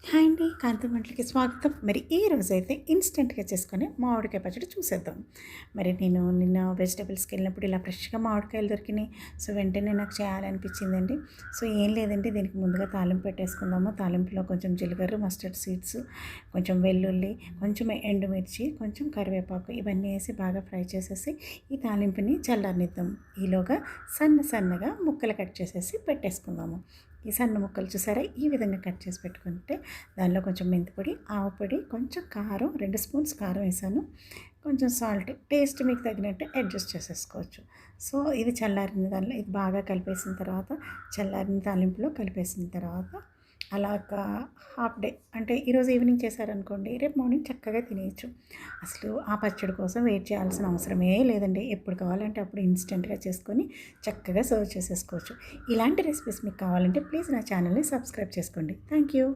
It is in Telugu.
హాయ్ అండి. కాంతం వంటలకి స్వాగతం. మరి ఈ రోజైతే ఇన్‌స్టంట్‌గా చేసుకునే మామిడికాయ పచ్చడి చూసేద్దాం. మరి నేను నిన్న వెజిటబుల్స్‌కెళ్ళినప్పుడు ఇలా ఫ్రెష్‌గా మామిడికాయలు దొరికినాయి. సో, వెంటనే నాకు చేయాలనిపించిందండి. సో, ఏం లేదండి, దీనికి ముందుగా తాలింపు పెట్టేసుకుందాము. తాలింపులో కొంచెం జీలకర్ర, మస్టర్డ్ సీడ్స్, కొంచెం వెల్లుల్లి, కొంచెం ఎండుమిర్చి, కొంచెం కరివేపాకు ఇవన్నీ వేసి బాగా ఫ్రై చేసేసి ఈ తాలింపుని చల్లారనిద్దాం. ఈలోగా సన్నగా ముక్కలు కట్ చేసేసి పెట్టేసుకుందాము. ఈ సన్న ముక్కలు చూసారా, ఈ విధంగా కట్ చేసి పెట్టుకుంటే దానిలో కొంచెం మెంతిపొడి, ఆవు పొడి, కొంచెం కారం, 2 స్పూన్స్ కారం వేసాను. కొంచెం సాల్ట్ టేస్ట్ మీకు తగినట్టు అడ్జస్ట్ చేసేసుకోవచ్చు. సో, ఇది చల్లారిన దానిలో ఇది బాగా కలిపేసిన తర్వాత, చల్లారిన తాలింపులో కలిపేసిన తర్వాత అలాగా హాఫ్ డే అంటే ఈరోజు ఈవినింగ్ చేశారనుకోండి, రేపు మార్నింగ్ చక్కగా తినేయచ్చు. అసలు ఆ పచ్చడి కోసం వెయిట్ చేయాల్సిన అవసరమే లేదండి. ఎప్పుడు కావాలంటే అప్పుడు ఇన్స్టెంట్‌గా చేసుకొని చక్కగా సర్వ్ చేసేసుకోవచ్చు. ఇలాంటి రెసిపీస్ మీకు కావాలంటే ప్లీజ్ నా ఛానల్‌ని సబ్స్క్రైబ్ చేసుకోండి. Thank you.